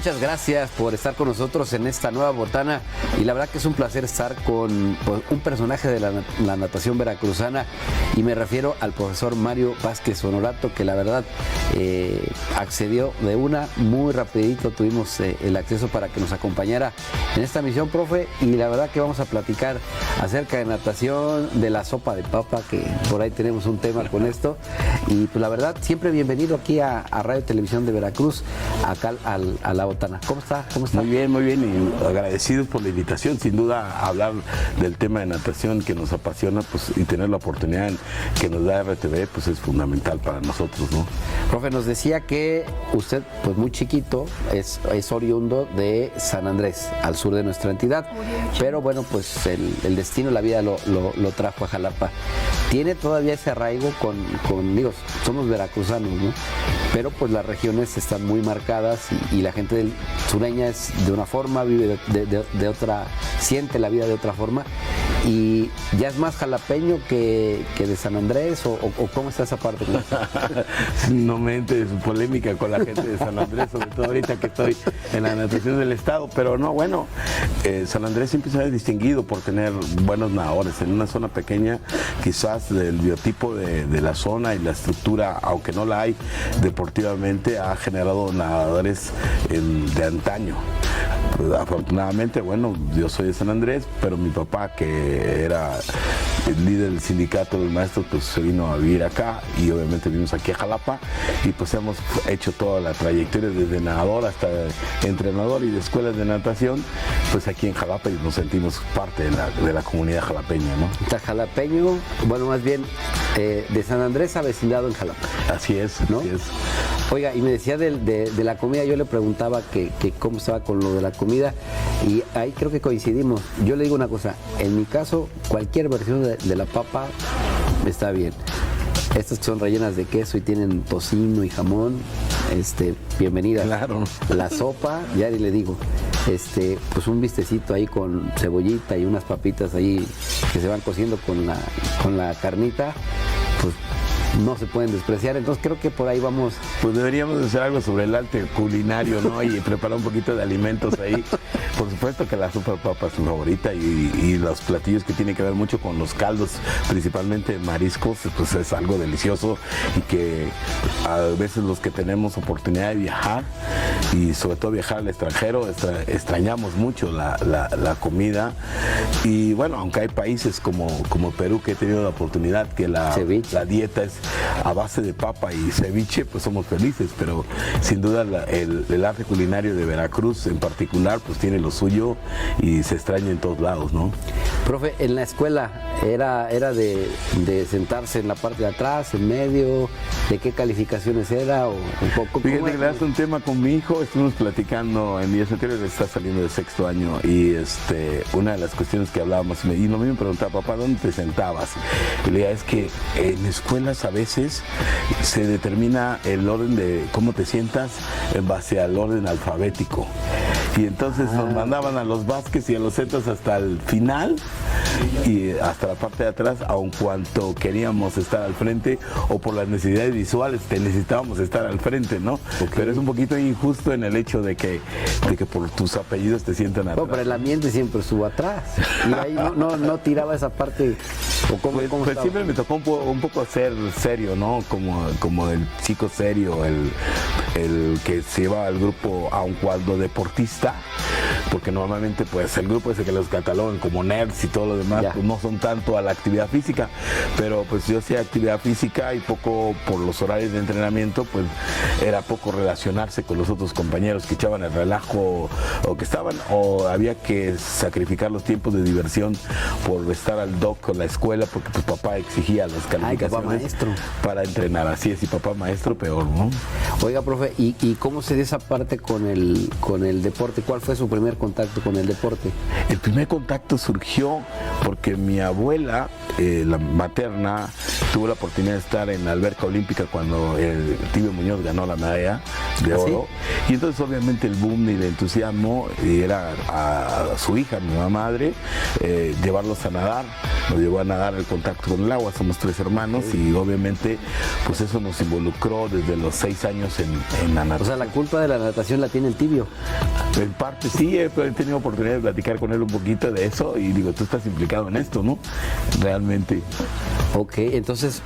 muchas gracias por estar con nosotros en esta nueva botana y la verdad que es un placer estar con un personaje de la natación veracruzana y me refiero al profesor Mario Vázquez Honorato, que la verdad accedió de una muy rapidito, tuvimos el acceso para que nos acompañara en esta misión, profe, y la verdad que vamos a platicar acerca de natación, de la sopa de papa, que por ahí tenemos un tema con esto, y pues la verdad siempre bienvenido aquí a Radio Televisión de Veracruz, acá a la botana. ¿Cómo está? ¿Cómo está? Muy bien, y agradecidos por la invitación. Sin duda, hablar del tema de natación que nos apasiona, pues, y tener la oportunidad que nos da RTV, pues es fundamental para nosotros, ¿no? Profe, nos decía que usted, pues muy chiquito, es oriundo de San Andrés, al sur de nuestra entidad, pero bueno, pues el destino, la vida lo trajo a Jalapa. Tiene todavía ese arraigo con digo, somos veracruzanos, ¿no? Pero pues las regiones están muy marcadas y la gente sureña es de una forma, vive de otra, siente la vida de otra forma, y ya es más jalapeño que de San Andrés, o ¿cómo está esa parte? No me entres polémica con la gente de San Andrés, sobre todo ahorita que estoy en la natación del estado, pero no, bueno, San Andrés siempre se ha distinguido por tener buenos nadadores. En una zona pequeña, quizás del biotipo de la zona y la estructura, aunque no la hay deportivamente, ha generado nadadores de antaño. Afortunadamente, bueno, yo soy de San Andrés, pero mi papá, que era el líder del sindicato de maestros, pues se vino a vivir acá y obviamente vivimos aquí a Jalapa y pues hemos hecho toda la trayectoria desde nadador hasta entrenador y de escuelas de natación, pues aquí en Jalapa, y nos sentimos parte de la comunidad jalapeña, ¿no? Está jalapeño, bueno, más bien de San Andrés avecindado en Jalapa. Así es, ¿no? Así es. Oiga, y me decía de la comida, yo le preguntaba que cómo estaba con lo de la comida, y ahí creo que coincidimos. Yo le digo una cosa, en mi caso, cualquier versión de la papa está bien. Estas que son rellenas de queso y tienen tocino y jamón, bienvenidas. Claro. La sopa, ya le digo, pues un bistecito ahí con cebollita y unas papitas ahí que se van cociendo con la carnita, pues no se pueden despreciar, entonces creo que por ahí vamos. Pues deberíamos hacer algo sobre el arte culinario, ¿no? Y preparar un poquito de alimentos ahí. Por supuesto que la sopa de papa es mi favorita, y los platillos que tienen que ver mucho con los caldos, principalmente mariscos, pues es algo delicioso, y que a veces los que tenemos oportunidad de viajar, y sobre todo viajar al extranjero, extrañamos mucho la comida. Y bueno, aunque hay países como Perú, que he tenido la oportunidad, que la dieta es a base de papa y ceviche, pues somos felices, pero sin duda el arte culinario de Veracruz en particular pues tiene lo suyo y se extraña en todos lados, ¿no? Profe, en la escuela era de sentarse en la parte de atrás, en medio, ¿de qué calificaciones era? O un poco. Fíjate que le das un tema con mi hijo, estuvimos platicando en días anteriores, está saliendo de sexto año, y una de las cuestiones que hablábamos, y lo mismo me preguntaba, papá, ¿dónde te sentabas? Y le decía, es que en escuelas a veces se determina el orden de cómo te sientas en base al orden alfabético. Y entonces nos mandaban a los Vázquez y a los Zetas hasta el final y hasta la parte de atrás, aun cuanto queríamos estar al frente, o por las necesidades visuales necesitábamos estar al frente, ¿no? Okay. Pero es un poquito injusto en el hecho de que por tus apellidos te sientan atrás. No, pero el ambiente siempre estuvo atrás. Y ahí no tiraba esa parte. ¿O cómo pues siempre me tocó un poco ser serio, ¿no? Como el chico serio, el que se lleva al grupo, aun cuando deportista, porque normalmente pues el grupo ese que los catalogan como nerds y todo lo demás, pues no son tanto a la actividad física, pero pues yo hacía actividad física y poco por los horarios de entrenamiento, pues era poco relacionarse con los otros compañeros que echaban el relajo o había que sacrificar los tiempos de diversión por estar al doc con la escuela, porque pues papá exigía las calificaciones para entrenar. Así es, y papá maestro peor, ¿no? Oiga, profe, ¿y cómo se dio esa parte con el deporte? ¿Cuál fue su primer contacto con el deporte? El primer contacto surgió porque mi abuela, la materna, tuvo la oportunidad de estar en la alberca olímpica cuando el Tibio Muñoz ganó la medalla de ¿Ah, oro. sí? Y entonces obviamente el boom y el entusiasmo era a su hija, mi mamá madre, llevarlos a nadar. Nos llevó a nadar el contacto con el agua, somos 3 hermanos y obviamente pues eso nos involucró desde los 6 años en la natación. O sea, la culpa de la natación la tiene el tibio. En parte sí, he tenido oportunidad de platicar con él un poquito de eso y digo, tú estás implicado en esto, ¿no? Realmente. Ok, entonces,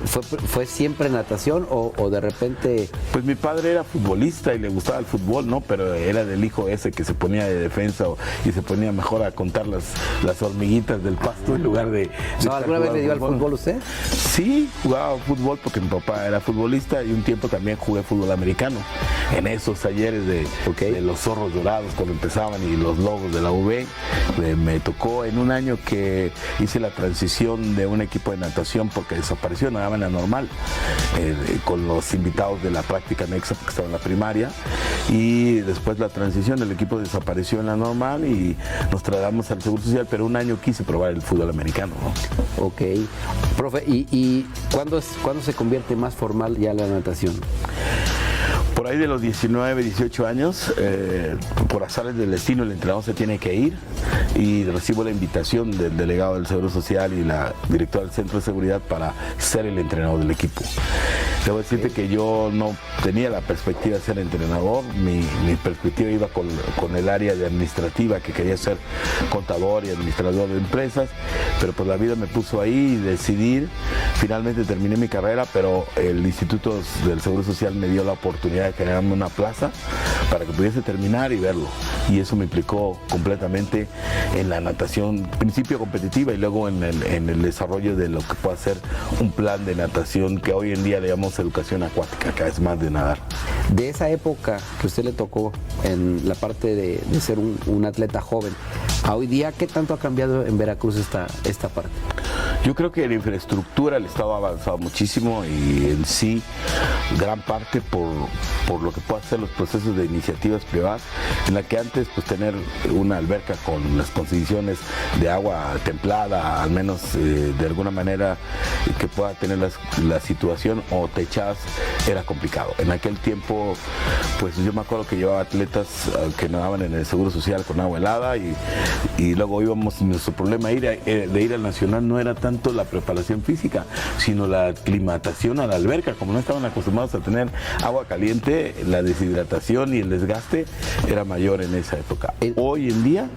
¿fue siempre natación o de repente...? Pues mi padre era futbolista y le gustaba el fútbol, ¿no? Pero era del hijo ese que se ponía de defensa y se ponía mejor a contar las hormiguitas del pasto en lugar de ¿No, alguna vez le dio al fútbol usted? Sí, jugaba fútbol porque mi papá era futbolista y un tiempo también jugué fútbol americano. En esos talleres de los zorros dorados cuando empezaban y los logos de la UV, me tocó en un año que hice la transición de un equipo de natación porque desapareció, nadaban en la normal, con los invitados de la práctica anexa porque estaba en la primaria, y después la transición, el equipo desapareció en la normal y nos trasladamos al Seguro Social, pero un año quise probar el fútbol americano, ¿no? Ok. Profe, ¿y cuándo se convierte más formal ya la natación? Por ahí de los 19, 18 años, por azares del destino, el entrenador se tiene que ir y recibo la invitación del delegado del Seguro Social y la directora del Centro de Seguridad para ser el entrenador del equipo. Debo decirte que yo no tenía la perspectiva de ser entrenador, mi perspectiva iba con el área de administrativa, que quería ser contador y administrador de empresas, pero pues la vida me puso ahí y decidir. Finalmente terminé mi carrera, pero el Instituto del Seguro Social me dio la oportunidad de generarme una plaza para que pudiese terminar y verlo. Y eso me implicó completamente en la natación, principio competitiva y luego en el desarrollo de lo que puede ser un plan de natación que hoy en día le llamamos educación acuática, cada vez más de nadar. De esa época que usted le tocó en la parte de ser un atleta joven, a hoy día, ¿qué tanto ha cambiado en Veracruz esta parte? Yo creo que la infraestructura, el Estado ha avanzado muchísimo y en sí, gran parte por lo que puede hacer los procesos de iniciativas privadas, en la que antes pues tener una alberca con las condiciones de agua templada, al menos de alguna manera que pueda tener la situación o techadas, era complicado. En aquel tiempo, pues yo me acuerdo que llevaba atletas que nadaban en el Seguro Social con agua helada y luego íbamos, nuestro problema de ir al Nacional no era tanto la preparación física, sino la aclimatación a la alberca. Como no estaban acostumbrados a tener agua caliente, la deshidratación y el desgaste era mayor en esa época. Hoy en día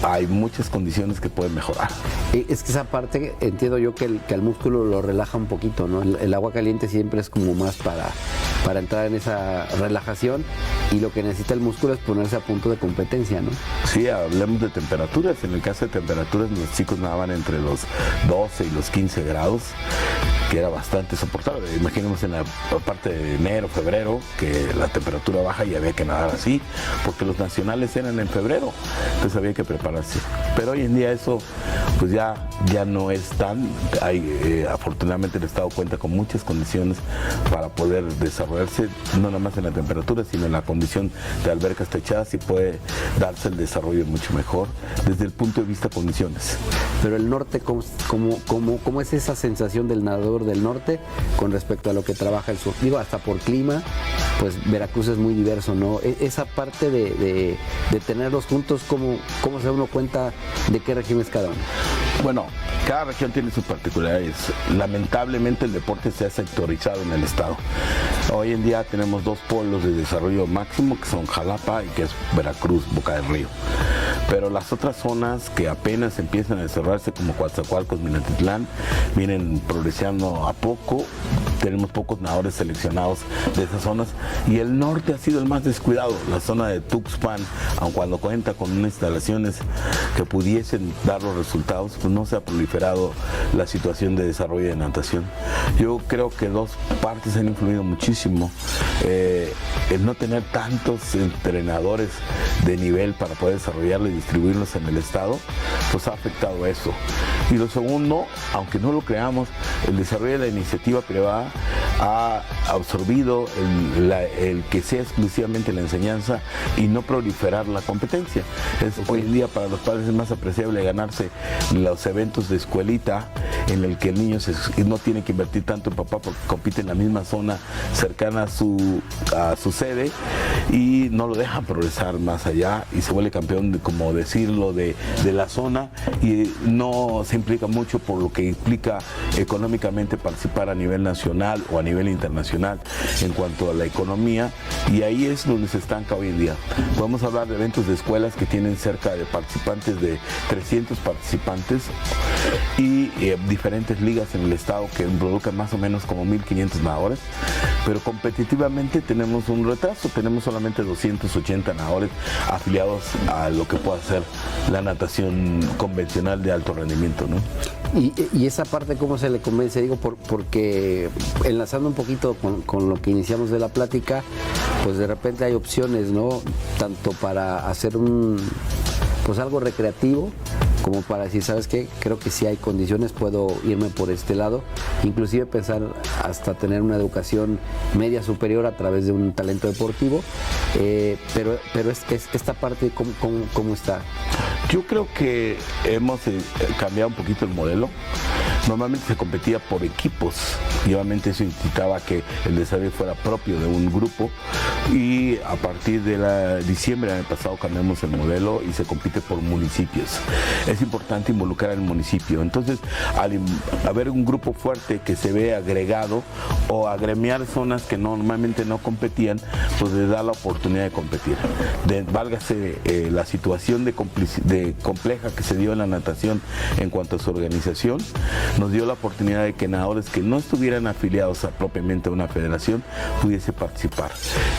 hay muchas condiciones que pueden mejorar. Es que esa parte entiendo yo que al músculo lo relaja un poquito, ¿no? El agua caliente siempre es como más para entrar en esa relajación y lo que necesita el músculo es ponerse a punto de competencia, ¿no? Sí, hablemos de temperaturas. En el caso de temperaturas, los chicos nadaban entre los 12 y los 15 grados, que era bastante soportable. Imaginemos en la parte de enero, febrero, que la temperatura baja y había que nadar así, porque los nacionales eran en febrero, entonces había que prepararse. Pero hoy en día eso pues ya no es tan, afortunadamente el Estado cuenta con muchas condiciones para poder desarrollarse, no nada más en la temperatura, sino en la condición de albercas techadas y puede darse el desarrollo mucho mejor desde el punto de vista condiciones. Pero el norte, ¿cómo es esa sensación del nadador del norte con respecto a lo que trabaja el sur? Digo, hasta por clima, pues Veracruz es muy diverso, ¿no? Esa parte de tenerlos juntos, ¿cómo se da uno cuenta de qué región es cada uno? Bueno, cada región tiene sus particularidades. Lamentablemente el deporte se ha sectorizado en el estado. Hoy en día tenemos 2 polos de desarrollo máximo, que son Jalapa y que es Veracruz, Boca del Río. Pero las otras zonas que apenas empiezan a desarrollarse, como Coatzacoalcos, Minatitlán, vienen progresando a poco. Tenemos pocos nadadores seleccionados de esas zonas y el norte ha sido el más descuidado. La zona de Tuxpan, aun cuando cuenta con unas instalaciones que pudiesen dar los resultados, pues no se ha proliferado la situación de desarrollo de natación. Yo creo que 2 partes han influido muchísimo. El no tener tantos entrenadores de nivel para poder desarrollarlo y distribuirlos en el estado, pues ha afectado eso. Y lo segundo, aunque no lo creamos, el desarrollo de la iniciativa privada ha absorbido el que sea exclusivamente la enseñanza y no proliferar la competencia. Hoy en día para los padres es más apreciable ganarse los eventos de escuelita en el que el niño no tiene que invertir tanto en papá porque compite en la misma zona cercana a su sede y no lo dejan progresar más allá y se vuelve campeón, como decirlo, de la zona, y no se implica mucho por lo que implica económicamente participar a nivel nacional o a nivel internacional en cuanto a la economía, y ahí es donde se estanca hoy en día. Podemos hablar de eventos de escuelas que tienen cerca de participantes, de 300 participantes, y diferentes ligas en el estado que involucran más o menos como 1.500 nadadores, pero competitivamente tenemos un retraso, tenemos solamente 280 nadadores afiliados a lo que pueda ser la natación convencional de alto rendimiento, ¿no? Y esa parte, ¿cómo se le convence? Digo, porque enlazando un poquito con lo que iniciamos de la plática, pues de repente hay opciones, ¿no? Tanto para hacer pues algo recreativo, como para decir, ¿sabes qué? Creo que si hay condiciones, puedo irme por este lado, inclusive pensar hasta tener una educación media superior a través de un talento deportivo, pero esta parte, ¿cómo está? Yo creo que hemos cambiado un poquito el modelo. Normalmente se competía por equipos y obviamente eso implicaba que el desarrollo fuera propio de un grupo, y a partir de diciembre del año pasado cambiamos el modelo y se compite por municipios. Es importante involucrar al municipio. Entonces, al haber un grupo fuerte que se ve agregado o agremiar zonas que normalmente no competían, pues les da la oportunidad de competir. Válgase la situación de compleja que se dio en la natación en cuanto a su organización, nos dio la oportunidad de que nadadores que no estuvieran afiliados propiamente a una federación pudiese participar.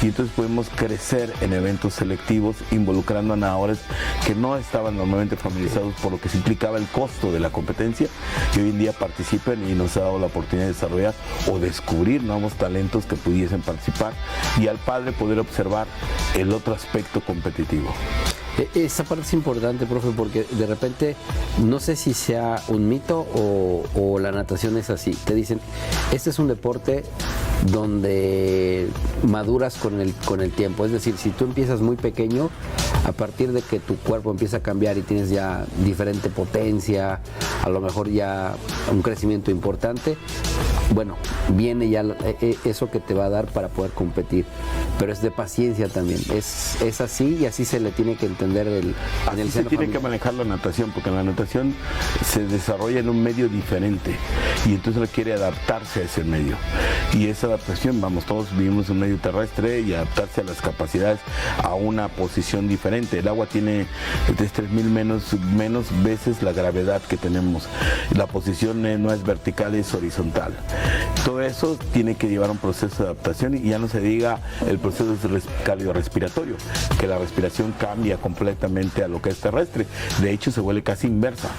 Y entonces podemos crecer en eventos selectivos involucrando a nadadores que no estaban normalmente familiarizados por lo que se implicaba el costo de la competencia, y hoy en día participan, y nos ha dado la oportunidad de desarrollar o descubrir nuevos talentos que pudiesen participar, y al padre poder observar el otro aspecto competitivo. Esa parte es importante, profe, porque de repente, no sé si sea un mito o la natación es así. Te dicen, este es un deporte donde maduras con el tiempo. Es decir, si tú empiezas muy pequeño, a partir de que tu cuerpo empieza a cambiar y tienes ya diferente potencia, a lo mejor ya un crecimiento importante, bueno, viene ya eso que te va a dar para poder competir. Pero es de paciencia también. Es así, y así se le tiene que entender así se tiene que manejar la natación, porque la natación se desarrolla en un medio diferente y entonces requiere adaptarse a ese medio. Y esa adaptación, todos vivimos en un medio terrestre, y adaptarse a las capacidades a una posición diferente. El agua tiene 3.000 menos veces la gravedad que tenemos. La posición no es vertical, es horizontal. Todo eso tiene que llevar un proceso de adaptación, y ya no se diga el proceso cardiorrespiratorio, que la respiración cambia completamente a lo que es terrestre. De hecho, se vuelve casi inversa.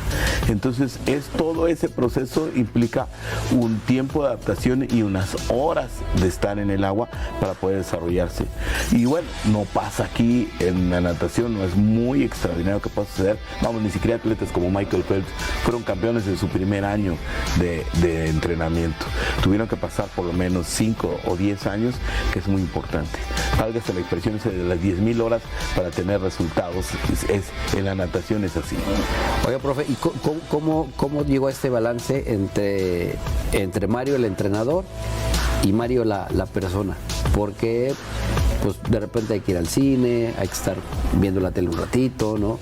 Entonces, todo ese proceso implica un tiempo de adaptación y unas horas de estar en el agua para poder desarrollarse. Y bueno, no pasa aquí en la natación, no es muy extraordinario que pueda suceder. Ni siquiera atletas como Michael Phelps fueron campeones en su primer año de entrenamiento. Tuvieron que pasar por lo menos 5 o 10 años, que es muy importante. Válgase la expresión de las 10.000 horas para tener resultados. En la natación es así. Oiga, profe, ¿y cómo llegó a este balance entre Mario el entrenador y Mario la persona? Porque pues de repente hay que ir al cine, hay que estar viendo la tele un ratito, ¿no?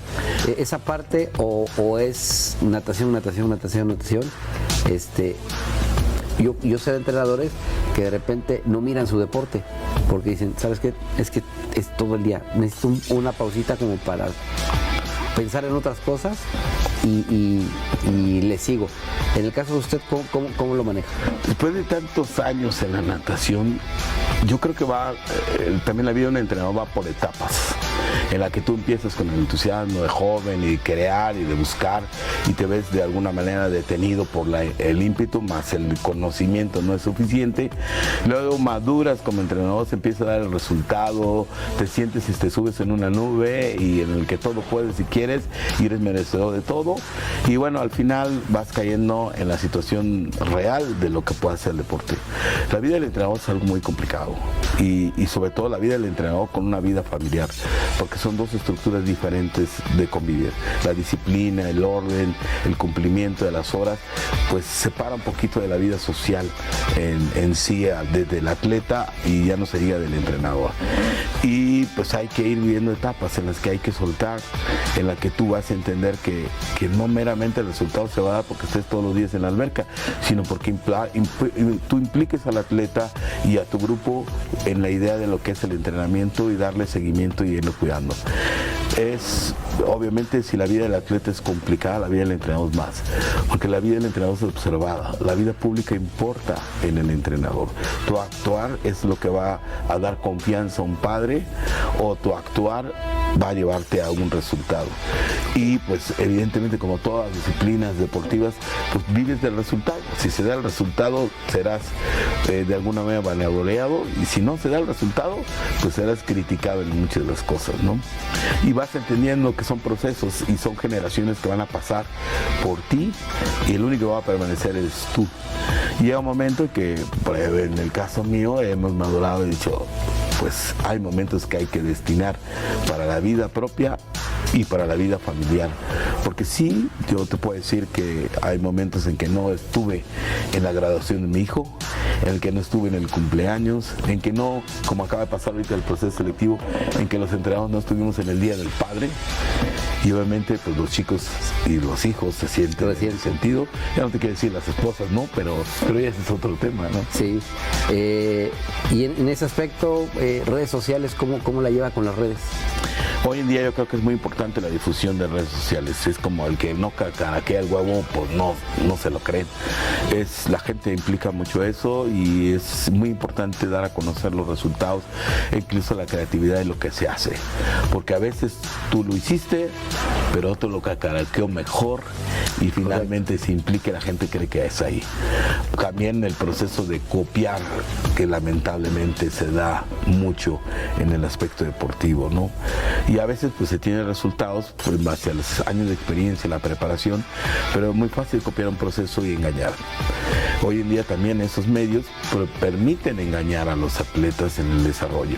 Esa parte, o es natación. Yo sé de entrenadores que de repente no miran su deporte porque dicen, ¿sabes qué? Es que es todo el día. Necesito una pausita como para pensar en otras cosas y le sigo. En el caso de usted, ¿cómo lo maneja? Después de tantos años en la natación, yo creo que también la vida de un entrenador va por etapas. en la que tú empiezas con el entusiasmo de joven y de crear y de buscar y te ves de alguna manera detenido por el ímpetu, más el conocimiento no es suficiente. Luego maduras como entrenador, se empieza a dar el resultado, te sientes y te subes en una nube y en el que todo puedes si quieres y eres merecedor de todo. Y bueno, al final vas cayendo en la situación real de lo que puede hacer el deporte. La vida del entrenador es algo muy complicado y sobre todo la vida del entrenador con una vida familiar, porque son dos estructuras diferentes de convivir. La disciplina, el orden, el cumplimiento de las horas, pues separa un poquito de la vida social en sí, desde el atleta y ya no se diga del entrenador. Y pues hay que ir viviendo etapas en las que hay que soltar, en la que tú vas a entender que no meramente el resultado se va a dar porque estés todos los días en la alberca, sino porque tú impliques al atleta y a tu grupo en la idea de lo que es el entrenamiento y darle seguimiento y irlo cuidando. Obviamente, si la vida del atleta es complicada, la vida del entrenador es más, porque la vida del entrenador es observada, la vida pública importa en el entrenador. Tu actuar es lo que va a dar confianza a un padre, o tu actuar va a llevarte a un resultado. Y pues evidentemente, como todas las disciplinas deportivas, pues vives del resultado. Si se da el resultado, serás de alguna manera vanagloriado, y si no se da el resultado, pues serás criticado en muchas de las cosas, ¿no? Y vas entendiendo que son procesos y son generaciones que van a pasar por ti, y el único que va a permanecer eres tú. Y llega un momento que, en el caso mío, hemos madurado y dicho, pues hay momentos que hay que destinar para la vida propia y para la vida familiar, porque sí, yo te puedo decir que hay momentos en que no estuve en la graduación de mi hijo, en el que no estuve en el cumpleaños, en que no, como acaba de pasar ahorita el proceso selectivo, en que los entrenadores no estuvimos en el día del padre, y obviamente pues los chicos y los hijos se sienten sentido. Ya no te quiero decir las esposas, ¿no? Pero ya ese es otro tema, ¿no? Sí. Y en ese aspecto, redes sociales, ¿cómo la lleva con las redes? Hoy en día yo creo que es muy importante la difusión de redes sociales. Es como el que no cacaraquea el huevo, pues no se lo creen. La gente implica mucho eso, y es muy importante dar a conocer los resultados e incluso la creatividad de lo que se hace. Porque a veces tú lo hiciste, pero otro lo cacaraqueó mejor, y finalmente se implica y la gente cree que es ahí. También el proceso de copiar, que lamentablemente se da mucho en el aspecto deportivo, ¿no? Y a veces pues se tienen resultados pues, en base a los años de experiencia, la preparación, pero es muy fácil copiar un proceso y engañar. Hoy en día también esos medios permiten engañar a los atletas en el desarrollo.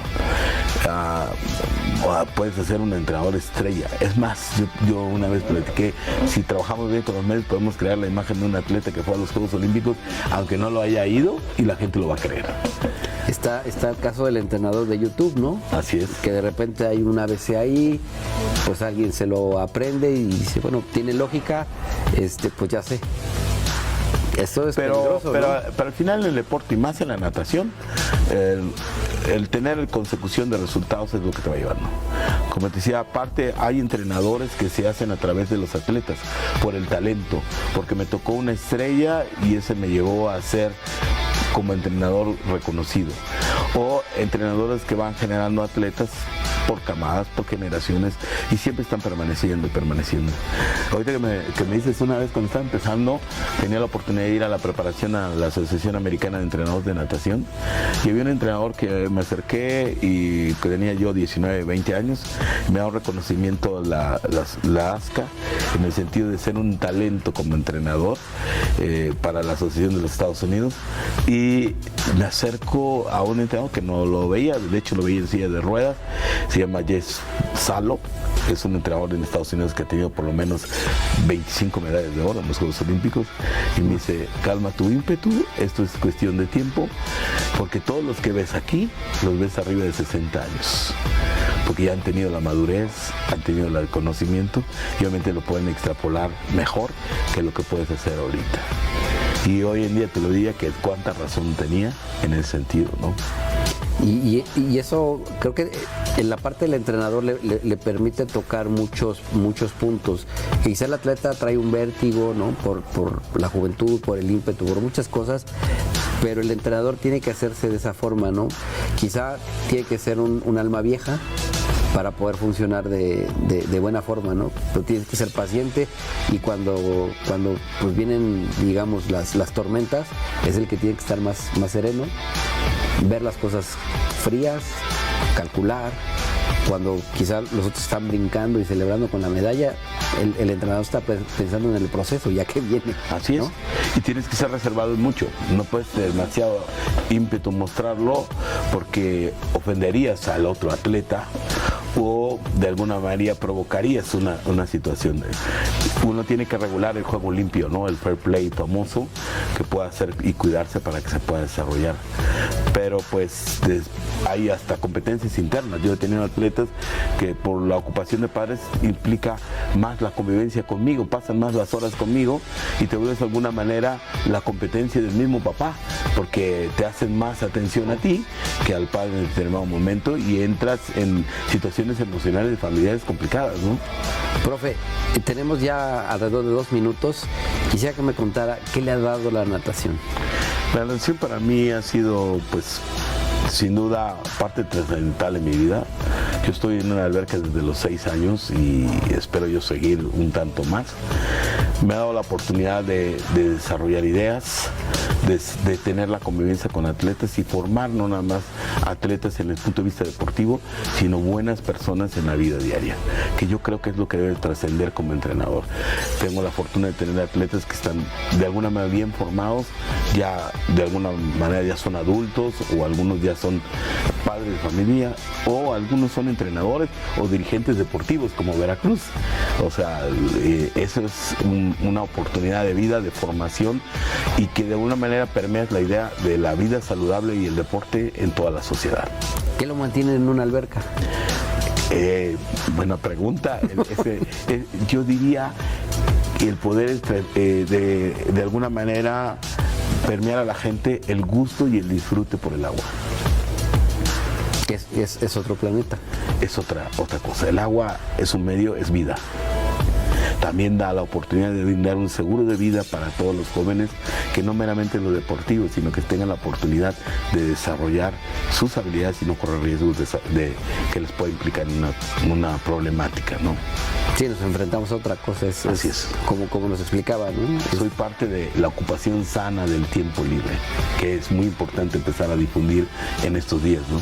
Puedes hacer un entrenador estrella. Es más, yo una vez platiqué, si trabajamos bien con los medios, podemos crear la imagen de un atleta que fue a los Juegos Olímpicos, aunque no lo haya ido, y la gente lo va a creer. Está el caso del entrenador de YouTube, ¿no? Así es. Que de repente hay un ABC ahí, pues alguien se lo aprende y dice, bueno, tiene lógica, pues ya sé. Eso es peligroso, pero ¿no? al final en el deporte, y más en la natación, el tener consecución de resultados es lo que te va llevando. Como te decía, aparte hay entrenadores que se hacen a través de los atletas por el talento, porque me tocó una estrella y ese me llevó a ser como entrenador reconocido, o entrenadores que van generando atletas por camadas, por generaciones, y siempre están permaneciendo. Ahorita que me dices, una vez cuando estaba empezando, tenía la oportunidad de ir a la preparación a la Asociación Americana de Entrenadores de Natación, y había un entrenador que me acerqué y que tenía yo 19, 20 años, y me da un reconocimiento la ASCA, en el sentido de ser un talento como entrenador para la Asociación de los Estados Unidos, y me acerco a un entrenador que no lo veía, de hecho lo veía en silla de ruedas, se llama Jess Salo, es un entrenador en Estados Unidos que ha tenido por lo menos 25 medallas de oro en los Juegos Olímpicos, y me dice, calma tu ímpetu, esto es cuestión de tiempo, porque todos los que ves aquí, los ves arriba de 60 años, porque ya han tenido la madurez, han tenido el conocimiento, y obviamente lo pueden extrapolar mejor que lo que puedes hacer ahorita. Y hoy en día te lo diría que cuánta razón tenía en ese sentido, ¿no? Y eso creo que en la parte del entrenador le permite tocar muchos puntos. Quizá el atleta trae un vértigo, ¿no? Por la juventud, por el ímpetu, por muchas cosas, pero el entrenador tiene que hacerse de esa forma, ¿no? Quizá tiene que ser un alma vieja, para poder funcionar de buena forma, ¿no? Pero tienes que ser paciente y cuando pues vienen, digamos, las tormentas, es el que tiene que estar más sereno, ver las cosas frías, calcular. Cuando quizás los otros están brincando y celebrando con la medalla, el entrenador está pensando en el proceso, ya que viene. Así es, ¿no? Y tienes que ser reservado en mucho, no puedes tener demasiado ímpetu mostrarlo porque ofenderías al otro atleta o de alguna manera provocarías una situación. Uno tiene que regular el juego limpio, ¿no? El fair play famoso que pueda hacer y cuidarse para que se pueda desarrollar. Pero pues hay hasta competencias internas. Yo he tenido atletas que por la ocupación de padres implica más la convivencia conmigo, pasan más las horas conmigo y te vuelves de alguna manera la competencia del mismo papá, porque te hacen más atención a ti que al padre en determinado momento y entras en situaciones emocionales y familiares complicadas, ¿no? Profe, tenemos ya alrededor de 2 minutos. Quisiera que me contara qué le ha dado la natación. La natación para mí ha sido, pues, sin duda, parte trascendental en mi vida. Yo estoy en una alberca desde los 6 años y espero yo seguir un tanto más. Me ha dado la oportunidad de desarrollar ideas, de tener la convivencia con atletas y formar no nada más atletas en el punto de vista deportivo, sino buenas personas en la vida diaria, que yo creo que es lo que debe trascender como entrenador. Tengo la fortuna de tener atletas que están de alguna manera bien formados, ya de alguna manera ya son adultos o algunos ya son padres de familia o algunos son entrenadores o dirigentes deportivos como Veracruz. O sea, eso es una oportunidad de vida, de formación y que de alguna manera permea la idea de la vida saludable y el deporte en toda la sociedad. ¿Qué lo mantiene en una alberca? Buena pregunta. Yo diría que el poder de alguna manera permear a la gente el gusto y el disfrute por el agua. Es otro planeta. Es otra cosa. El agua es un medio, es vida. También da la oportunidad de brindar un seguro de vida para todos los jóvenes, que no meramente en lo deportivo, sino que tengan la oportunidad de desarrollar sus habilidades y no correr riesgos que les pueda implicar una problemática, ¿no? Sí, nos enfrentamos a otra cosa, Así es. Como nos explicaba, ¿no? Soy parte de la ocupación sana del tiempo libre, que es muy importante empezar a difundir en estos días, ¿no?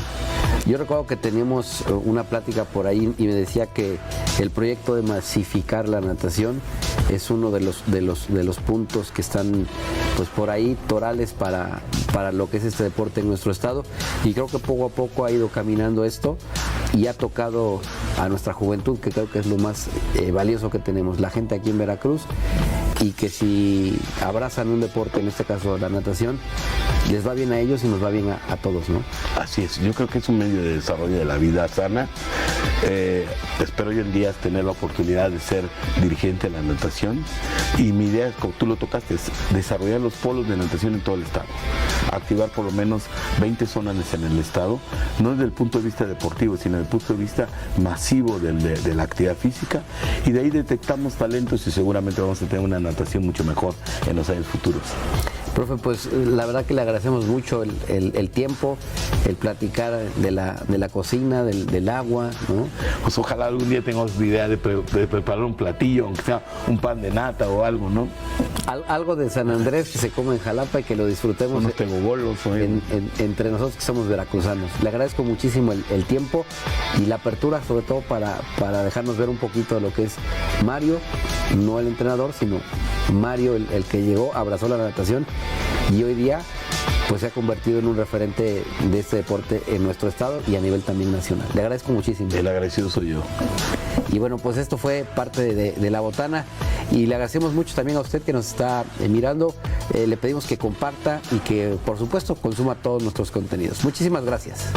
Yo recuerdo que teníamos una plática por ahí y me decía que el proyecto de masificar la natación es uno de los puntos que están pues por ahí torales para lo que es este deporte en nuestro estado, y creo que poco a poco ha ido caminando esto y ha tocado a nuestra juventud, que creo que es lo más valioso que tenemos, la gente aquí en Veracruz, y que si abrazan un deporte, en este caso la natación, les va bien a ellos y nos va bien a todos, ¿no? Así es, yo creo que es un medio de desarrollo de la vida sana. Espero hoy en día tener la oportunidad de ser dirigente de la natación, y mi idea, como tú lo tocaste, es desarrollar los polos de natación en todo el estado, activar por lo menos 20 zonas en el estado, no desde el punto de vista deportivo, sino desde el punto de vista masivo de la actividad física, y de ahí detectamos talentos y seguramente vamos a tener una natación mucho mejor en los años futuros. Profe, pues la verdad que le agradecemos mucho el tiempo, el platicar de la cocina, del agua, ¿no? Pues ojalá algún día tengamos la idea de preparar un platillo, aunque sea un pan de nata o algo, ¿no? Algo de San Andrés que se come en Jalapa y que lo disfrutemos. No tengo bolos, entre nosotros que somos veracruzanos. Le agradezco muchísimo el tiempo y la apertura, sobre todo para dejarnos ver un poquito de lo que es Mario, no el entrenador, sino Mario, el que llegó, abrazó la natación y hoy día pues se ha convertido en un referente de este deporte en nuestro estado y a nivel también nacional. Le agradezco muchísimo. El agradecido soy yo. Y bueno, pues esto fue parte de La Botana y le agradecemos mucho también a usted que nos está mirando. Le pedimos que comparta y que por supuesto consuma todos nuestros contenidos. Muchísimas gracias.